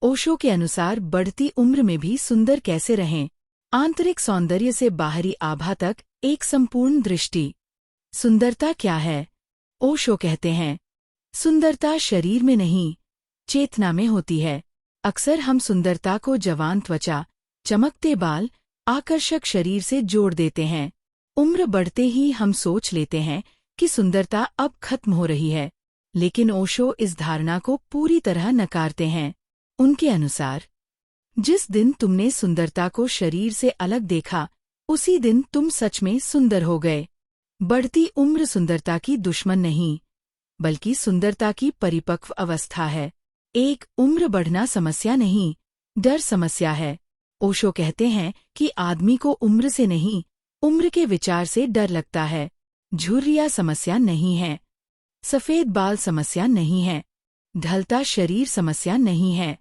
ओशो के अनुसार बढ़ती उम्र में भी सुंदर कैसे रहें? आंतरिक सौंदर्य से बाहरी आभा तक एक संपूर्ण दृष्टि। सुंदरता क्या है? ओशो कहते हैं, सुंदरता शरीर में नहीं, चेतना में होती है। अक्सर हम सुंदरता को जवान त्वचा, चमकते बाल, आकर्षक शरीर से जोड़ देते हैं। उम्र बढ़ते ही हम सोच लेते हैं कि सुंदरता अब खत्म हो रही है, लेकिन ओशो इस धारणा को पूरी तरह नकारते हैं। उनके अनुसार, जिस दिन तुमने सुंदरता को शरीर से अलग देखा, उसी दिन तुम सच में सुंदर हो गए। बढ़ती उम्र सुंदरता की दुश्मन नहीं, बल्कि सुंदरता की परिपक्व अवस्था है। एक उम्र बढ़ना समस्या नहीं, डर समस्या है। ओशो कहते हैं कि आदमी को उम्र से नहीं, उम्र के विचार से डर लगता है। झुर्रियां समस्या नहीं है, सफेद बाल समस्या नहीं है, ढलता शरीर समस्या नहीं है।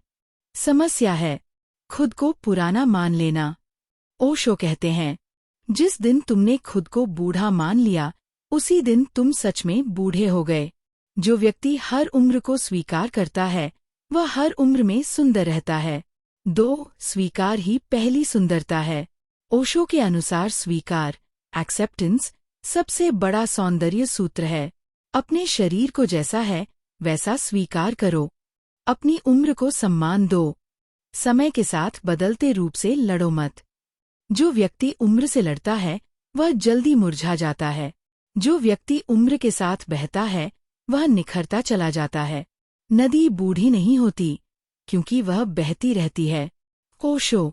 समस्या है खुद को पुराना मान लेना। ओशो कहते हैं, जिस दिन तुमने खुद को बूढ़ा मान लिया, उसी दिन तुम सच में बूढ़े हो गए। जो व्यक्ति हर उम्र को स्वीकार करता है, वह हर उम्र में सुंदर रहता है। 2. स्वीकार ही पहली सुंदरता है। ओशो के अनुसार स्वीकार, एक्सेप्टेंस, सबसे बड़ा सौंदर्य सूत्र है। अपने शरीर को जैसा है, वैसा स्वीकार करो। अपनी उम्र को सम्मान दो। समय के साथ बदलते रूप से लड़ो मत। जो व्यक्ति उम्र से लड़ता है, वह जल्दी मुरझा जाता है। जो व्यक्ति उम्र के साथ बहता है, वह निखरता चला जाता है। नदी बूढ़ी नहीं होती, क्योंकि वह बहती रहती है। ओशो।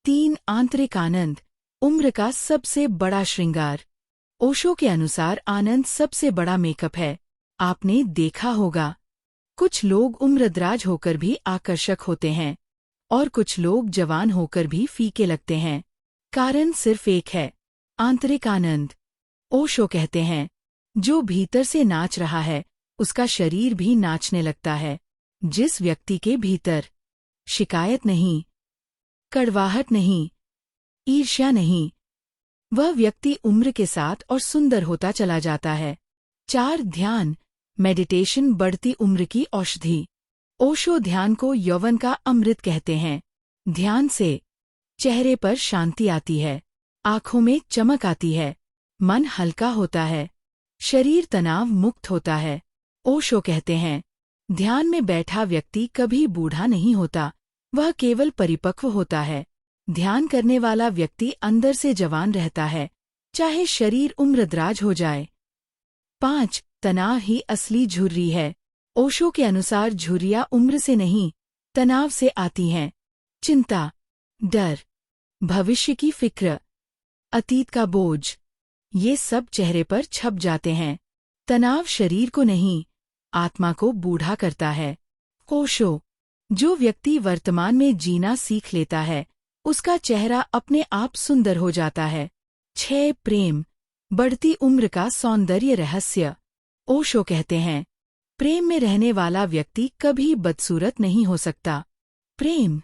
3. आंतरिक आनंद, उम्र का सबसे बड़ा श्रृंगार। ओशो के अनुसार आनंद सबसे बड़ा मेकअप है। आपने देखा होगा, कुछ लोग उम्रदराज होकर भी आकर्षक होते हैं, और कुछ लोग जवान होकर भी फीके लगते हैं। कारण सिर्फ एक है, आंतरिक आनंद। ओशो कहते हैं, जो भीतर से नाच रहा है, उसका शरीर भी नाचने लगता है। जिस व्यक्ति के भीतर शिकायत नहीं, कड़वाहट नहीं, ईर्ष्या नहीं, वह व्यक्ति उम्र के साथ और सुंदर होता चला जाता है। 4. ध्यान, मेडिटेशन बढ़ती उम्र की औषधि। ओशो ध्यान को यौवन का अमृत कहते हैं। ध्यान से चेहरे पर शांति आती है, आंखों में चमक आती है, मन हल्का होता है, शरीर तनाव मुक्त होता है। ओशो कहते हैं, ध्यान में बैठा व्यक्ति कभी बूढ़ा नहीं होता, वह केवल परिपक्व होता है। ध्यान करने वाला व्यक्ति अंदर से जवान रहता है, चाहे शरीर उम्रदराज हो जाए। 5. तनाव ही असली झुर्री है। ओशो के अनुसार झुर्रियां उम्र से नहीं, तनाव से आती हैं। चिंता, डर, भविष्य की फिक्र, अतीत का बोझ, ये सब चेहरे पर छप जाते हैं। तनाव शरीर को नहीं, आत्मा को बूढ़ा करता है। ओशो। जो व्यक्ति वर्तमान में जीना सीख लेता है, उसका चेहरा अपने आप सुंदर हो जाता है। 6. प्रेम, बढ़ती उम्र का सौंदर्य रहस्य। ओशो कहते हैं, प्रेम में रहने वाला व्यक्ति कभी बदसूरत नहीं हो सकता। प्रेम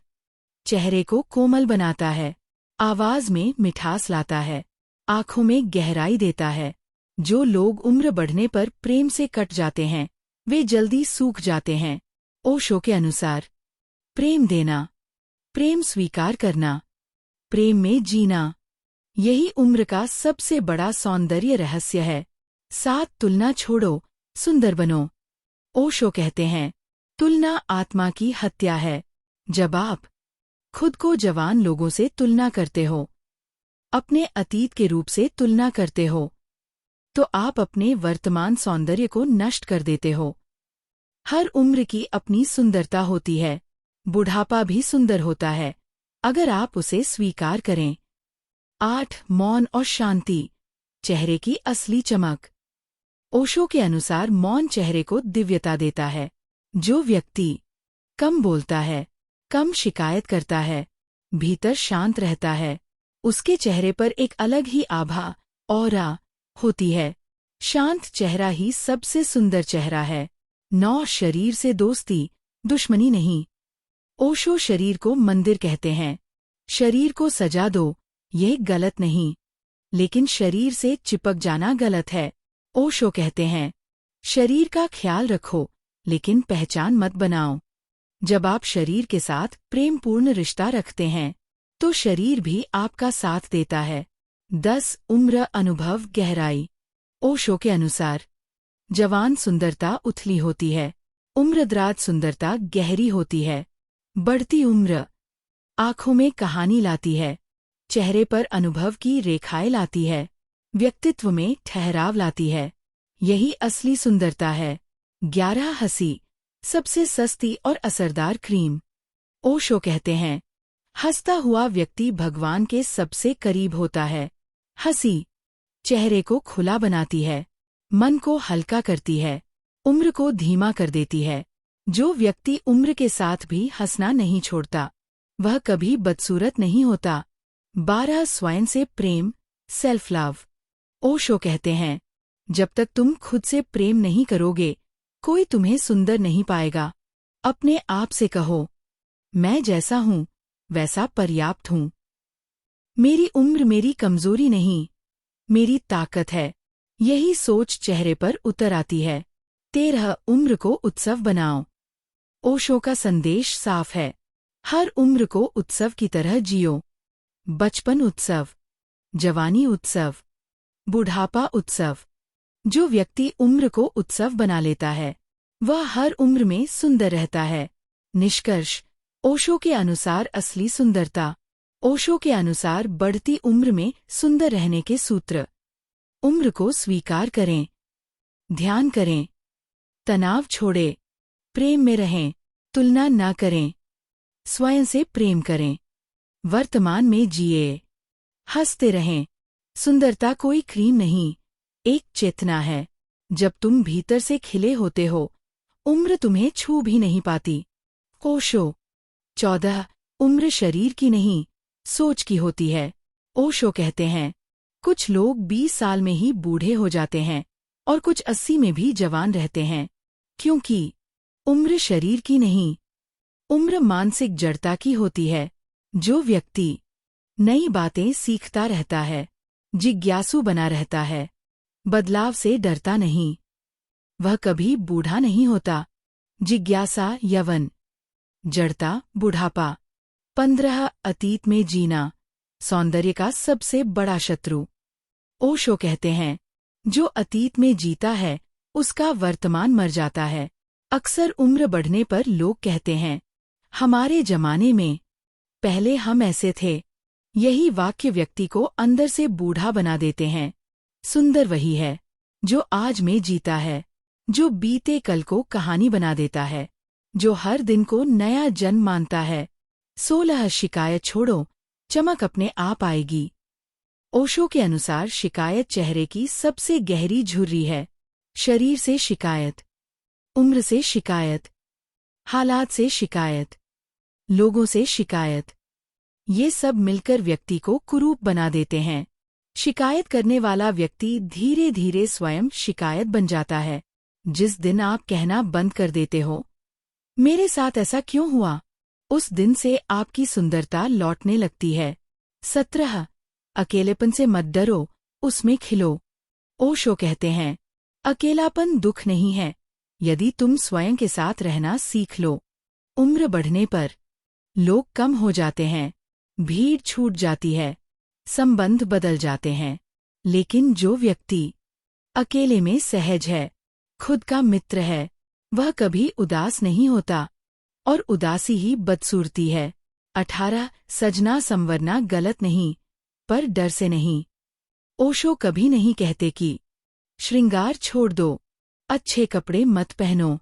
चेहरे को कोमल बनाता है, आवाज में मिठास लाता है, आंखों में गहराई देता है। जो लोग उम्र बढ़ने पर प्रेम से कट जाते हैं, वे जल्दी सूख जाते हैं। ओशो के अनुसार, प्रेम देना, प्रेम स्वीकार करना, प्रेम में जीना, यही उम्र का सबसे बड़ा सौंदर्य रहस्य है। 7. तुलना छोड़ो, सुंदर बनो। ओशो कहते हैं, तुलना आत्मा की हत्या है। जब आप खुद को जवान लोगों से तुलना करते हो, अपने अतीत के रूप से तुलना करते हो, तो आप अपने वर्तमान सौंदर्य को नष्ट कर देते हो। हर उम्र की अपनी सुंदरता होती है, बुढ़ापा भी सुंदर होता है, अगर आप उसे स्वीकार करें। 8. मौन और शांति, चेहरे की असली चमक। ओशो के अनुसार मौन चेहरे को दिव्यता देता है। जो व्यक्ति कम बोलता है, कम शिकायत करता है, भीतर शांत रहता है, उसके चेहरे पर एक अलग ही आभा, ऑरा होती है। शांत चेहरा ही सबसे सुंदर चेहरा है। 9. शरीर से दोस्ती, दुश्मनी नहीं। ओशो शरीर को मंदिर कहते हैं। शरीर को सजा दो, यह गलत नहीं, लेकिन शरीर से चिपक जाना गलत है। ओशो कहते हैं, शरीर का ख्याल रखो, लेकिन पहचान मत बनाओ। जब आप शरीर के साथ प्रेमपूर्ण रिश्ता रखते हैं तो शरीर भी आपका साथ देता है। 10 उम्र अनुभव गहराई। ओशो के अनुसार जवान सुंदरता उथली होती है, उम्रदराज सुंदरता गहरी होती है। बढ़ती उम्र आंखों में कहानी लाती है, चेहरे पर अनुभव की रेखाएं लाती है, व्यक्तित्व में ठहराव लाती है। यही असली सुंदरता है। 11 हंसी सबसे सस्ती और असरदार क्रीम। ओशो कहते हैं, हंसता हुआ व्यक्ति भगवान के सबसे करीब होता है। हंसी चेहरे को खुला बनाती है, मन को हल्का करती है, उम्र को धीमा कर देती है। जो व्यक्ति उम्र के साथ भी हंसना नहीं छोड़ता वह कभी बदसूरत नहीं होता। 12 स्वयं से प्रेम, सेल्फ लव। ओशो कहते हैं, जब तक तुम खुद से प्रेम नहीं करोगे कोई तुम्हें सुंदर नहीं पाएगा। अपने आप से कहो, मैं जैसा हूँ वैसा पर्याप्त हूँ। मेरी उम्र मेरी कमजोरी नहीं, मेरी ताकत है। यही सोच चेहरे पर उतर आती है। 13 उम्र को उत्सव बनाओ। ओशो का संदेश साफ है, हर उम्र को उत्सव की तरह जियो। बचपन उत्सव, जवानी उत्सव, बुढ़ापा उत्सव। जो व्यक्ति उम्र को उत्सव बना लेता है वह हर उम्र में सुंदर रहता है। निष्कर्ष। ओशो के अनुसार असली सुंदरता। ओशो के अनुसार बढ़ती उम्र में सुंदर रहने के सूत्र। उम्र को स्वीकार करें, ध्यान करें, तनाव छोड़ें, प्रेम में रहें, तुलना न करें, स्वयं से प्रेम करें, वर्तमान में जिए, हंसते रहें। सुंदरता कोई क्रीम नहीं, एक चेतना है। जब तुम भीतर से खिले होते हो उम्र तुम्हें छू भी नहीं पाती। ओशो। 14 उम्र शरीर की नहीं सोच की होती है। ओशो कहते हैं, कुछ लोग 20 साल में ही बूढ़े हो जाते हैं और कुछ 80 में भी जवान रहते हैं। क्योंकि उम्र शरीर की नहीं, उम्र मानसिक जड़ता की होती है। जो व्यक्ति नई बातें सीखता रहता है, जिज्ञासु बना रहता है, बदलाव से डरता नहीं, वह कभी बूढ़ा नहीं होता। जिज्ञासा यवन, जड़ता बुढ़ापा। 15 अतीत में जीना सौंदर्य का सबसे बड़ा शत्रु। ओशो कहते हैं, जो अतीत में जीता है उसका वर्तमान मर जाता है। अक्सर उम्र बढ़ने पर लोग कहते हैं, हमारे जमाने में पहले हम ऐसे थे। यही वाक्य व्यक्ति को अंदर से बूढ़ा बना देते हैं। सुंदर वही है जो आज में जीता है, जो बीते कल को कहानी बना देता है, जो हर दिन को नया जन्म मानता है। 16 शिकायत छोड़ो, चमक अपने आप आएगी। ओशो के अनुसार शिकायत चेहरे की सबसे गहरी झुर्री है। शरीर से शिकायत, उम्र से शिकायत, हालात से शिकायत, लोगों से शिकायत। ये सब मिलकर व्यक्ति को कुरूप बना देते हैं। शिकायत करने वाला व्यक्ति धीरे धीरे स्वयं शिकायत बन जाता है। जिस दिन आप कहना बंद कर देते हो, मेरे साथ ऐसा क्यों हुआ, उस दिन से आपकी सुंदरता लौटने लगती है। 17 अकेलेपन से मत डरो, उसमें खिलो। ओशो कहते हैं, अकेलापन दुख नहीं है यदि तुम स्वयं के साथ रहना सीख लो। उम्र बढ़ने पर लोग कम हो जाते हैं, भीड़ छूट जाती है, संबंध बदल जाते हैं। लेकिन जो व्यक्ति अकेले में सहज है, खुद का मित्र है, वह कभी उदास नहीं होता, और उदासी ही बदसूरती है। 18 सजना संवरना गलत नहीं, पर डर से नहीं। ओशो कभी नहीं कहते कि श्रृंगार छोड़ दो, अच्छे कपड़े मत पहनो,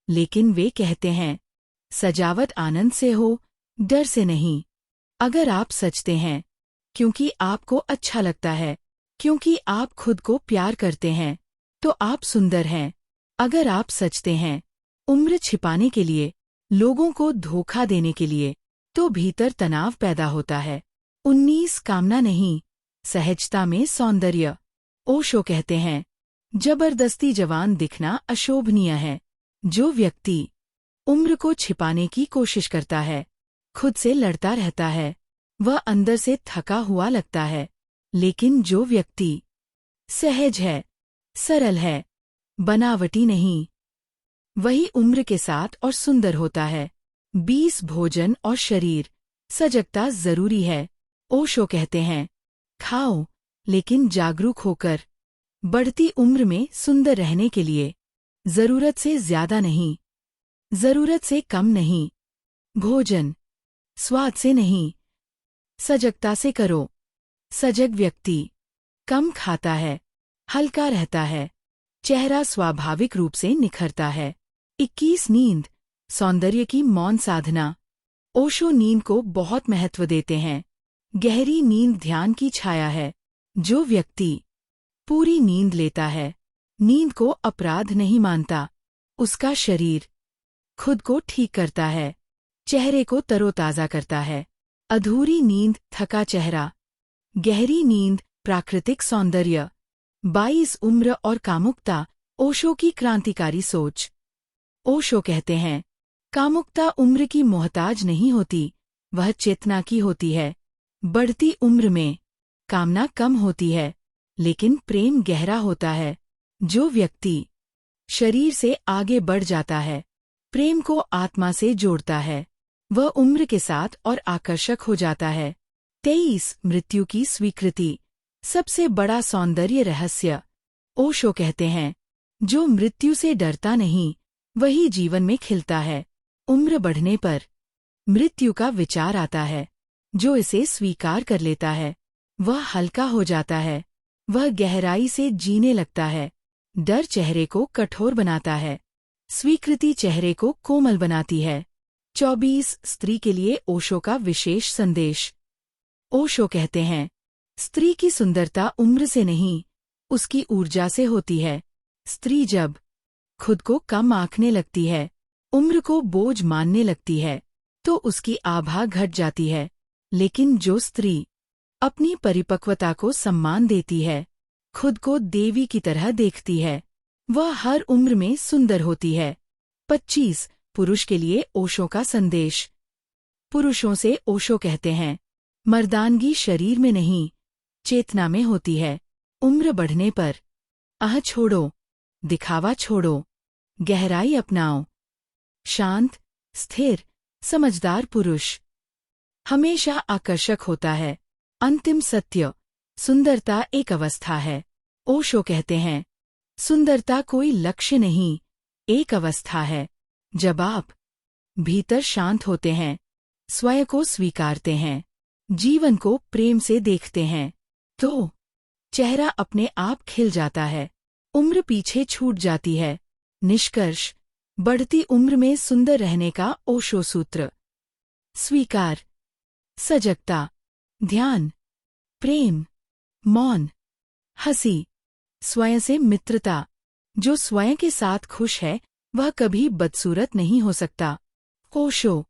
लेकिन वे कहते हैं सजावट आनंद से हो, डर से नहीं। अगर आप सजते हैं क्योंकि आपको अच्छा लगता है, क्योंकि आप खुद को प्यार करते हैं, तो आप सुंदर हैं। अगर आप सजते हैं उम्र छिपाने के लिए, लोगों को धोखा देने के लिए, तो भीतर तनाव पैदा होता है। 19 कामना नहीं, सहजता में सौंदर्य। ओशो कहते हैं, जबरदस्ती जवान दिखना अशोभनीय है। जो व्यक्ति उम्र को छिपाने की कोशिश करता है, खुद से लड़ता रहता है, वह अंदर से थका हुआ लगता है। लेकिन जो व्यक्ति सहज है, सरल है, बनावटी नहीं, वही उम्र के साथ और सुंदर होता है। 20 भोजन और शरीर। सजगता जरूरी है। ओशो कहते हैं, खाओ लेकिन जागरूक होकर। बढ़ती उम्र में सुंदर रहने के लिए जरूरत से ज्यादा नहीं, जरूरत से कम नहीं। भोजन स्वाद से नहीं, सजगता से करो। सजग व्यक्ति कम खाता है, हल्का रहता है, चेहरा स्वाभाविक रूप से निखरता है। 21 नींद सौंदर्य की मौन साधना। ओशो नींद को बहुत महत्व देते हैं। गहरी नींद ध्यान की छाया है। जो व्यक्ति पूरी नींद लेता है, नींद को अपराध नहीं मानता। उसका शरीर खुद को ठीक करता है, चेहरे को तरोताजा करता है। अधूरी नींद थका चेहरा। गहरी नींद प्राकृतिक सौंदर्य। 22 उम्र और कामुकता। ओशो की क्रांतिकारी सोच। ओशो कहते हैं, कामुकता उम्र की मोहताज नहीं होती, वह चेतना की होती है। बढ़ती उम्र में कामना कम होती है, लेकिन प्रेम गहरा होता है। जो व्यक्ति शरीर से आगे बढ़ जाता है, प्रेम को आत्मा से जोड़ता है, वह उम्र के साथ और आकर्षक हो जाता है। 23 मृत्यु की स्वीकृति। सबसे बड़ा सौंदर्य रहस्य। ओशो कहते हैं, जो मृत्यु से डरता नहीं, वही जीवन में खिलता है। उम्र बढ़ने पर मृत्यु का विचार आता है। जो इसे स्वीकार कर लेता है, वह हल्का हो जाता है, वह गहराई से जीने लगता है। डर चेहरे को कठोर बनाता है, स्वीकृति चेहरे को कोमल बनाती है। 24 स्त्री के लिए ओशो का विशेष संदेश। ओशो कहते हैं, स्त्री की सुंदरता उम्र से नहीं, उसकी ऊर्जा से होती है। स्त्री जब खुद को कम आंकने लगती है, उम्र को बोझ मानने लगती है, तो उसकी आभा घट जाती है। लेकिन जो स्त्री अपनी परिपक्वता को सम्मान देती है, खुद को देवी की तरह देखती है, वह हर उम्र में सुंदर होती है। 25 पुरुष के लिए ओशो का संदेश। पुरुषों से ओशो कहते हैं, मर्दानगी शरीर में नहीं, चेतना में होती है। उम्र बढ़ने पर अह छोड़ो, दिखावा छोड़ो, गहराई अपनाओ। शांत, स्थिर, समझदार पुरुष हमेशा आकर्षक होता है। अंतिम सत्य, सुंदरता एक अवस्था है। ओशो कहते हैं, सुंदरता कोई लक्ष्य नहीं, एक अवस्था है। जब आप भीतर शांत होते हैं, स्वयं को स्वीकारते हैं, जीवन को प्रेम से देखते हैं, तो चेहरा अपने आप खिल जाता है, उम्र पीछे छूट जाती है। निष्कर्ष, बढ़ती उम्र में सुंदर रहने का ओशो सूत्र। स्वीकार, सजगता, ध्यान, प्रेम, मौन, हंसी, स्वयं से मित्रता। जो स्वयं के साथ खुश है, वह कभी बदसूरत नहीं हो सकता। ओशो।